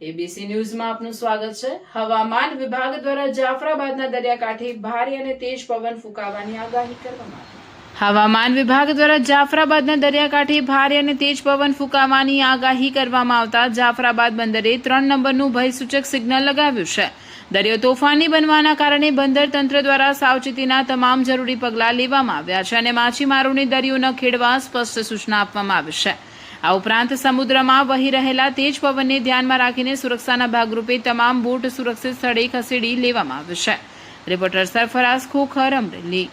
ABC ન્યૂઝમાં આપનું સ્વાગત છે। હવામાન વિભાગ દ્વારા જાફરાબાદના દરિયાકાંઠે ભારે અને તેજ પવન ફૂંકાવાની આગાહી કરવામાં આવી। હવામાન વિભાગ દ્વારા જાફરાબાદના દરિયાકાંઠે ભારે અને તેજ પવન ફૂંકાવાની આગાહી કરવામાં આવતા જાફરાબાદ બંદરે 3 નંબરનું ભયસૂચક સિગ્નલ લગાવ્યું છે। દરિયો તોફાની બનવાના કારણે બંદર તંત્ર દ્વારા સાવચેતીના તમામ જરૂરી પગલાં લેવામાં આવ્યા છે અને માછીમારોને દરિયો ન ખેડવા સ્પષ્ટ સૂચના આપવામાં આવી છે। આ ઉપરાંત સમુદ્રમાં વહી રહેલા તેજ પવનને ધ્યાનમાં રાખીને સુરક્ષાના ભાગરૂપે તમામ બોટ સુરક્ષિત સ્થળે ખસેડી લેવામાં આવી છે। રિપોર્ટર સરફરાઝ ખોખર, અમરેલી।